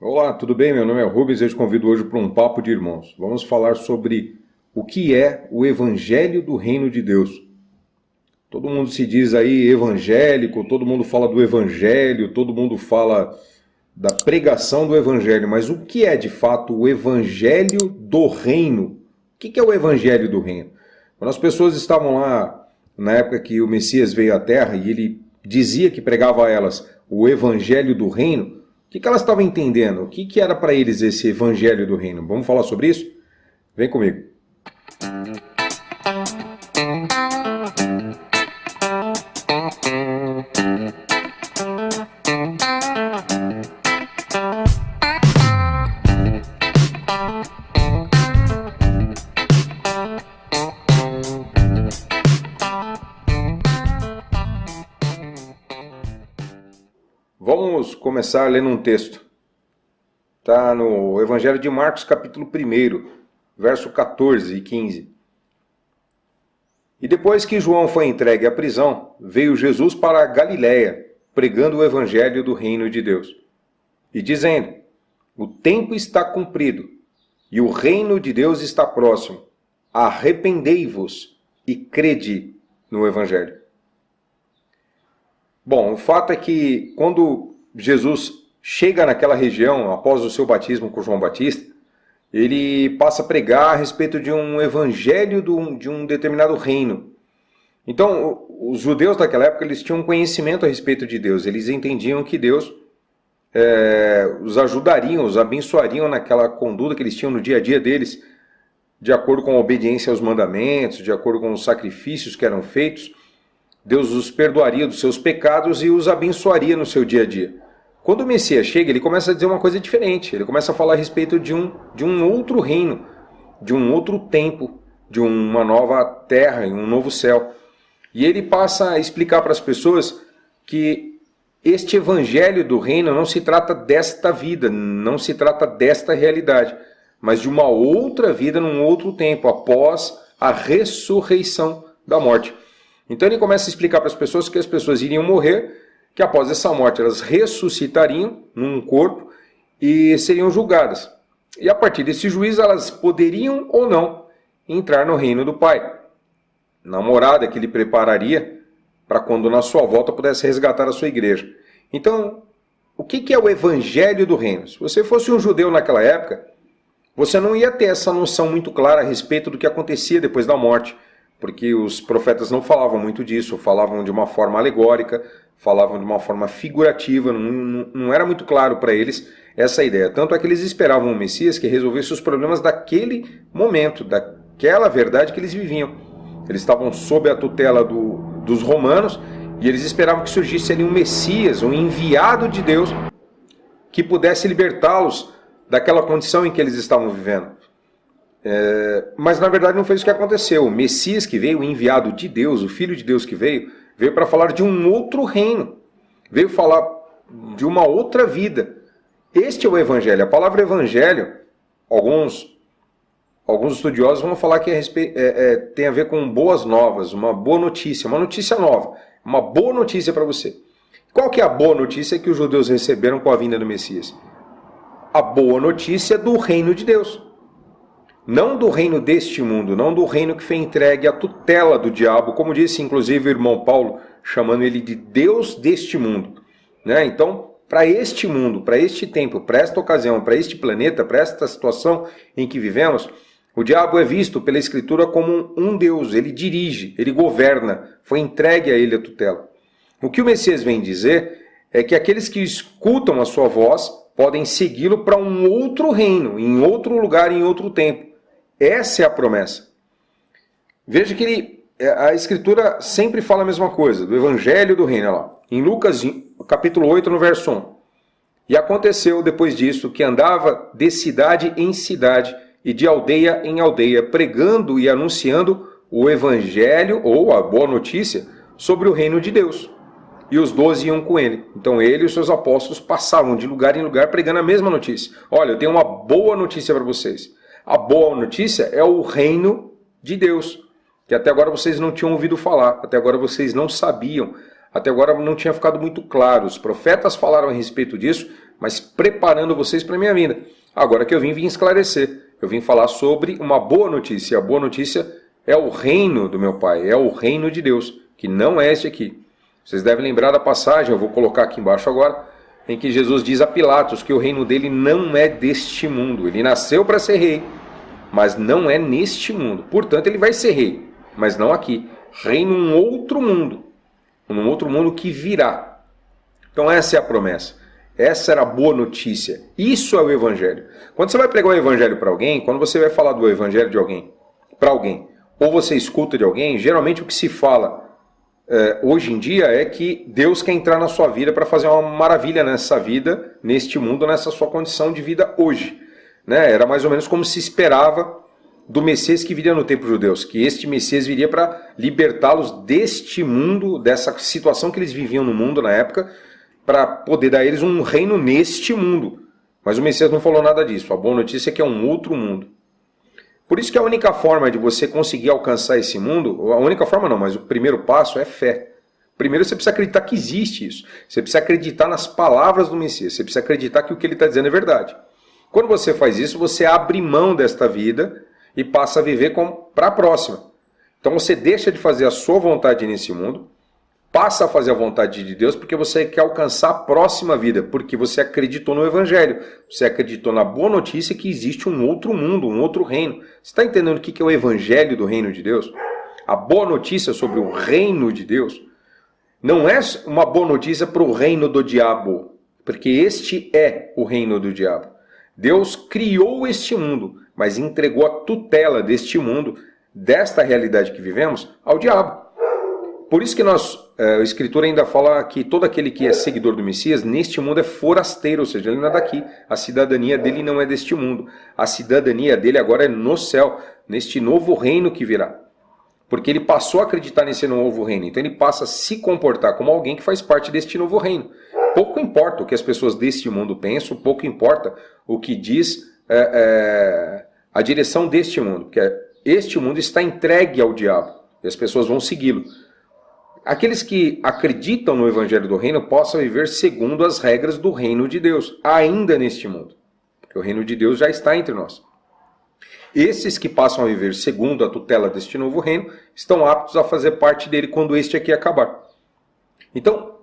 Olá, tudo bem? Meu nome é Rubens e eu te convido hoje para um papo de irmãos. Vamos falar sobre o que é o Evangelho do Reino de Deus. Todo mundo se diz aí evangélico, todo mundo fala do Evangelho, todo mundo fala da pregação do Evangelho, mas o que é de fato o Evangelho do Reino? O que é o Evangelho do Reino? Quando as pessoas estavam lá na época que o Messias veio à Terra e ele dizia que pregava a elas o Evangelho do Reino, o que elas estavam entendendo? O que era para eles esse Evangelho do Reino? Vamos falar sobre isso? Vem comigo. Vamos começar lendo um texto. Está no Evangelho de Marcos, capítulo 1, verso 14 e 15. E depois que João foi entregue à prisão, veio Jesus para a Galiléia, pregando o Evangelho do Reino de Deus. E dizendo, o tempo está cumprido, e o Reino de Deus está próximo. Arrependei-vos e crede no Evangelho. Bom, o fato é que quando Jesus chega naquela região, após o seu batismo com João Batista, ele passa a pregar a respeito de um evangelho de um determinado reino. Então, os judeus daquela época, eles tinham conhecimento a respeito de Deus, eles entendiam que Deus os ajudariam, os abençoariam naquela conduta que eles tinham no dia a dia deles, de acordo com a obediência aos mandamentos, de acordo com os sacrifícios que eram feitos. Deus os perdoaria dos seus pecados e os abençoaria no seu dia a dia. Quando o Messias chega, ele começa a dizer uma coisa diferente. Ele começa a falar a respeito de um outro reino, de um outro tempo, de uma nova terra e um novo céu. E ele passa a explicar para as pessoas que este evangelho do reino não se trata desta vida, não se trata desta realidade, mas de uma outra vida num outro tempo, após a ressurreição da morte. Então ele começa a explicar para as pessoas que as pessoas iriam morrer, que após essa morte elas ressuscitariam num corpo e seriam julgadas. E a partir desse juízo elas poderiam ou não entrar no reino do Pai, na morada que ele prepararia para quando na sua volta pudesse resgatar a sua igreja. Então, o que é o evangelho do reino? Se você fosse um judeu naquela época, você não ia ter essa noção muito clara a respeito do que acontecia depois da morte, porque os profetas não falavam muito disso, falavam de uma forma alegórica, falavam de uma forma figurativa, não era muito claro para eles essa ideia. Tanto é que eles esperavam o Messias que resolvesse os problemas daquele momento, daquela verdade que eles viviam. Eles estavam sob a tutela dos romanos e eles esperavam que surgisse ali um Messias, um enviado de Deus, que pudesse libertá-los daquela condição em que eles estavam vivendo. Mas na verdade não foi isso que aconteceu. O Messias que veio, o enviado de Deus, o Filho de Deus que veio para falar de um outro reino, veio falar de uma outra vida. Este é o Evangelho. A palavra Evangelho, alguns estudiosos vão falar que tem a ver com boas novas, uma boa notícia, uma notícia nova, uma boa notícia para você. Qual que é a boa notícia que os judeus receberam com a vinda do Messias? A boa notícia do reino de Deus. Não do reino deste mundo, não do reino que foi entregue à tutela do diabo, como disse inclusive o irmão Paulo, chamando ele de Deus deste mundo. Então, para este mundo, para este tempo, para esta ocasião, para este planeta, para esta situação em que vivemos, o diabo é visto pela Escritura como um Deus, ele dirige, ele governa, foi entregue a ele a tutela. O que o Messias vem dizer é que aqueles que escutam a sua voz podem segui-lo para um outro reino, em outro lugar, em outro tempo. Essa é a promessa. Veja que a Escritura sempre fala a mesma coisa, do Evangelho do Reino. Lá. Em Lucas, capítulo 8, no verso 1. E aconteceu depois disso que andava de cidade em cidade e de aldeia em aldeia, pregando e anunciando o Evangelho, ou a boa notícia, sobre o reino de Deus. E os 12 iam com ele. Então ele e os seus apóstolos passavam de lugar em lugar pregando a mesma notícia. Olha, eu tenho uma boa notícia para vocês. A boa notícia é o reino de Deus, que até agora vocês não tinham ouvido falar, até agora vocês não sabiam, até agora não tinha ficado muito claro. Os profetas falaram a respeito disso, mas preparando vocês para a minha vinda. Agora que eu vim esclarecer, eu vim falar sobre uma boa notícia. A boa notícia é o reino do meu Pai, é o reino de Deus, que não é este aqui. Vocês devem lembrar da passagem, eu vou colocar aqui embaixo agora, em que Jesus diz a Pilatos que o reino dele não é deste mundo. Ele nasceu para ser rei, mas não é neste mundo. Portanto, ele vai ser rei, mas não aqui. Reino um outro mundo que virá. Então essa é a promessa. Essa era a boa notícia. Isso é o Evangelho. Quando você vai pregar o Evangelho para alguém, quando você vai falar do Evangelho de alguém, para alguém, ou você escuta de alguém, geralmente o que se fala hoje em dia é que Deus quer entrar na sua vida para fazer uma maravilha nessa vida, neste mundo, nessa sua condição de vida hoje. Né? Era mais ou menos como se esperava do Messias que viria no tempo judeu, que este Messias viria para libertá-los deste mundo, dessa situação que eles viviam no mundo na época, para poder dar a eles um reino neste mundo. Mas o Messias não falou nada disso. A boa notícia é que é um outro mundo. Por isso que a única forma de você conseguir alcançar esse mundo, a única forma não, mas o primeiro passo é fé. Primeiro você precisa acreditar que existe isso. Você precisa acreditar nas palavras do Messias. Você precisa acreditar que o que ele está dizendo é verdade. Quando você faz isso, você abre mão desta vida e passa a viver para a próxima. Então você deixa de fazer a sua vontade nesse mundo, passa a fazer a vontade de Deus porque você quer alcançar a próxima vida, porque você acreditou no Evangelho, você acreditou na boa notícia que existe um outro mundo, um outro reino. Você está entendendo o que é o Evangelho do reino de Deus? A boa notícia sobre o reino de Deus não é uma boa notícia para o reino do diabo, porque este é o reino do diabo. Deus criou este mundo, mas entregou a tutela deste mundo, desta realidade que vivemos, ao diabo. Por isso que a Escritura ainda fala que todo aquele que é seguidor do Messias, neste mundo é forasteiro, ou seja, ele não é daqui. A cidadania dele não é deste mundo. A cidadania dele agora é no céu, neste novo reino que virá. Porque ele passou a acreditar nesse novo reino. Então ele passa a se comportar como alguém que faz parte deste novo reino. Pouco importa o que as pessoas deste mundo pensam, pouco importa o que diz a direção deste mundo. Porque este mundo está entregue ao diabo e as pessoas vão segui-lo. Aqueles que acreditam no Evangelho do Reino possam viver segundo as regras do reino de Deus, ainda neste mundo. Porque o reino de Deus já está entre nós. Esses que passam a viver segundo a tutela deste novo reino estão aptos a fazer parte dele quando este aqui acabar. Então,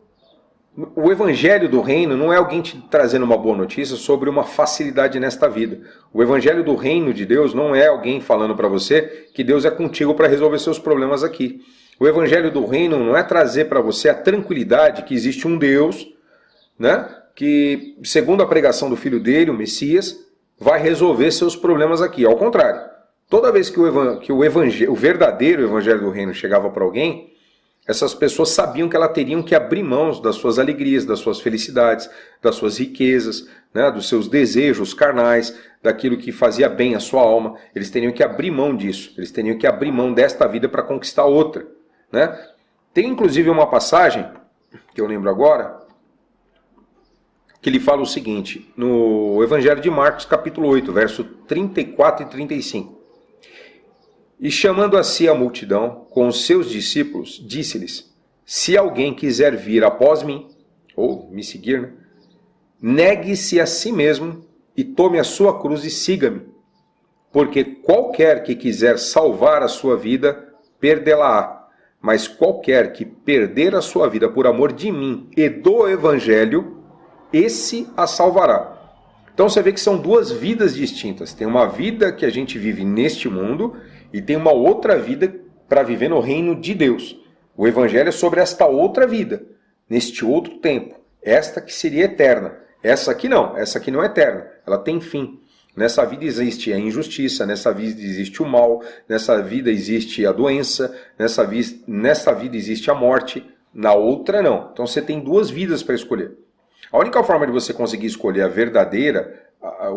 o Evangelho do Reino não é alguém te trazendo uma boa notícia sobre uma facilidade nesta vida. O Evangelho do Reino de Deus não é alguém falando para você que Deus é contigo para resolver seus problemas aqui. O Evangelho do Reino não é trazer para você a tranquilidade que existe um Deus, né, que, segundo a pregação do Filho dele, o Messias, vai resolver seus problemas aqui. Ao contrário, toda vez que o verdadeiro Evangelho do Reino chegava para alguém, essas pessoas sabiam que elas teriam que abrir mãos das suas alegrias, das suas felicidades, das suas riquezas, né, dos seus desejos carnais, daquilo que fazia bem à sua alma. Eles teriam que abrir mão disso. Eles teriam que abrir mão desta vida para conquistar outra. Né? Tem inclusive uma passagem, que eu lembro agora, que ele fala o seguinte, no Evangelho de Marcos, capítulo 8, verso 34 e 35. E chamando a si a multidão, com os seus discípulos, disse-lhes, se alguém quiser vir após mim, ou me seguir, né, negue-se a si mesmo e tome a sua cruz e siga-me. Porque qualquer que quiser salvar a sua vida, perdê-la-á. Mas qualquer que perder a sua vida por amor de mim e do Evangelho, esse a salvará. Então você vê que são duas vidas distintas. Tem uma vida que a gente vive neste mundo e tem uma outra vida para viver no reino de Deus. O Evangelho é sobre esta outra vida, neste outro tempo. Esta que seria eterna. Essa aqui não é eterna. Ela tem fim. Nessa vida existe a injustiça, nessa vida existe o mal, nessa vida existe a doença, nessa vida existe a morte, na outra não. Então você tem duas vidas para escolher. A única forma de você conseguir escolher o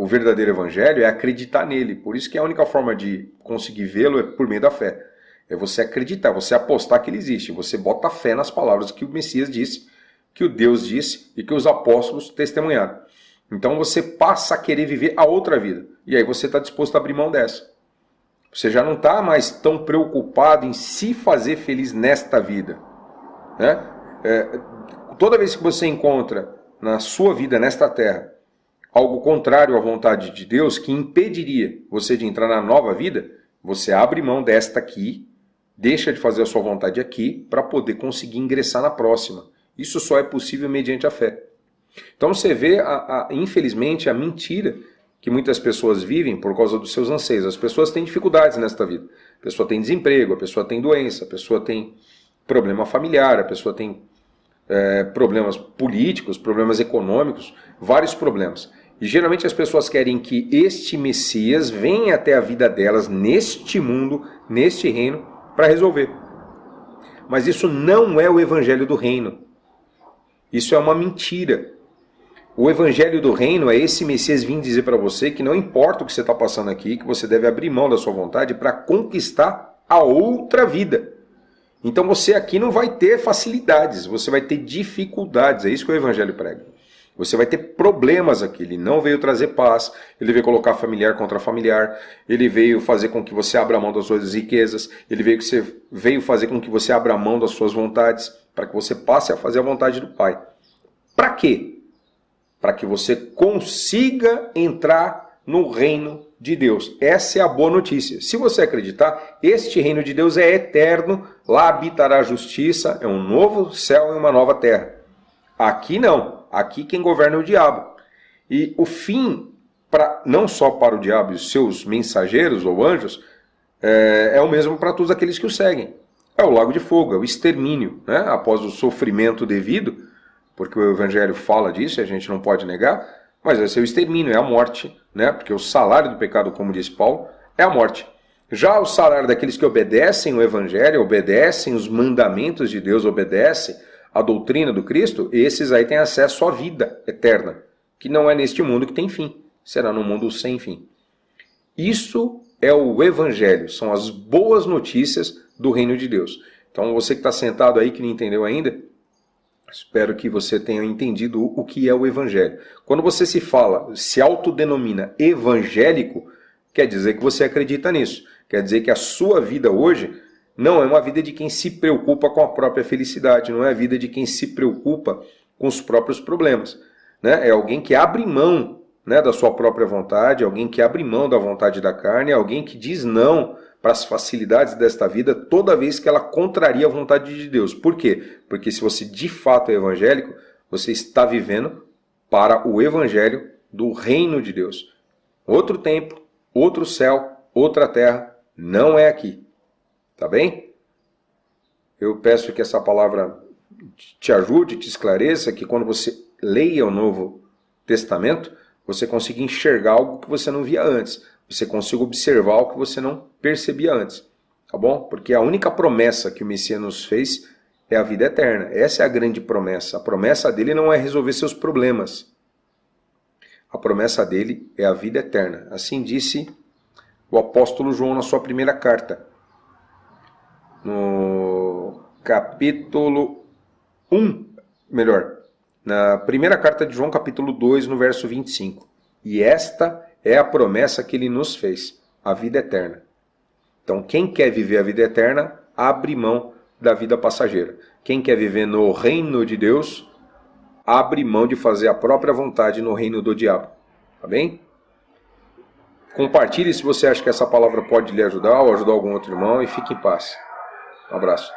verdadeiro Evangelho é acreditar nele. Por isso que a única forma de conseguir vê-lo é por meio da fé. É você acreditar, você apostar que ele existe. Você bota fé nas palavras que o Messias disse, que o Deus disse e que os apóstolos testemunharam. Então você passa a querer viver a outra vida. E aí você está disposto a abrir mão dessa. Você já não está mais tão preocupado em se fazer feliz nesta vida. Né? Toda vez que você encontra na sua vida nesta terra algo contrário à vontade de Deus que impediria você de entrar na nova vida, você abre mão desta aqui, deixa de fazer a sua vontade aqui para poder conseguir ingressar na próxima. Isso só é possível mediante a fé. Então você vê, infelizmente, a mentira que muitas pessoas vivem por causa dos seus anseios. As pessoas têm dificuldades nesta vida. A pessoa tem desemprego, a pessoa tem doença, a pessoa tem problema familiar, a pessoa tem problemas políticos, problemas econômicos, vários problemas. E geralmente as pessoas querem que este Messias venha até a vida delas, neste mundo, neste reino, para resolver. Mas isso não é o evangelho do reino. Isso é uma mentira. O evangelho do reino é esse Messias vir dizer para você que não importa o que você está passando aqui, que você deve abrir mão da sua vontade para conquistar a outra vida. Então você aqui não vai ter facilidades, você vai ter dificuldades. É isso que o evangelho prega. Você vai ter problemas aqui. Ele não veio trazer paz, ele veio colocar familiar contra familiar, ele veio fazer com que você abra mão das suas riquezas, ele veio fazer com que você abra mão das suas vontades, para que você passe a fazer a vontade do Pai. Para quê? Para que você consiga entrar no reino de Deus. Essa é a boa notícia. Se você acreditar, este reino de Deus é eterno, lá habitará a justiça, é um novo céu e uma nova terra. Aqui não. Aqui quem governa é o diabo. E o fim, não só para o diabo e os seus mensageiros ou anjos, é o mesmo para todos aqueles que o seguem. É o lago de fogo, é o extermínio, né? Após o sofrimento devido, porque o evangelho fala disso e a gente não pode negar, mas vai ser o extermínio, é a morte, né? Porque o salário do pecado, como diz Paulo, é a morte. Já o salário daqueles que obedecem o evangelho, obedecem os mandamentos de Deus, obedecem a doutrina do Cristo, esses aí têm acesso à vida eterna, que não é neste mundo que tem fim, será no mundo sem fim. Isso é o evangelho, são as boas notícias do reino de Deus. Então você que está sentado aí, que não entendeu ainda, espero que você tenha entendido o que é o evangelho. Quando você se autodenomina evangélico, quer dizer que você acredita nisso. Quer dizer que a sua vida hoje não é uma vida de quem se preocupa com a própria felicidade, não é a vida de quem se preocupa com os próprios problemas. Né? É alguém que abre mão, né, da sua própria vontade, alguém que abre mão da vontade da carne, alguém que diz não para as facilidades desta vida toda vez que ela contraria a vontade de Deus. Por quê? Porque se você de fato é evangélico, você está vivendo para o evangelho do reino de Deus. Outro tempo, outro céu, outra terra, não é aqui. Tá bem? Eu peço que essa palavra te ajude, te esclareça, que quando você leia o Novo Testamento, você consiga enxergar algo que você não via antes. Você consiga observar o que você não percebia antes. Tá bom? Porque a única promessa que o Messias nos fez é a vida eterna. Essa é a grande promessa. A promessa dele não é resolver seus problemas. A promessa dele é a vida eterna. Assim disse o apóstolo João na sua primeira carta. No capítulo 1, na primeira carta de João, capítulo 2, no verso 25. E esta é a promessa que ele nos fez, a vida eterna. Então, quem quer viver a vida eterna, abre mão da vida passageira. Quem quer viver no reino de Deus, abre mão de fazer a própria vontade no reino do diabo. Tá bem? Compartilhe se você acha que essa palavra pode lhe ajudar ou ajudar algum outro irmão e fique em paz. Um abraço.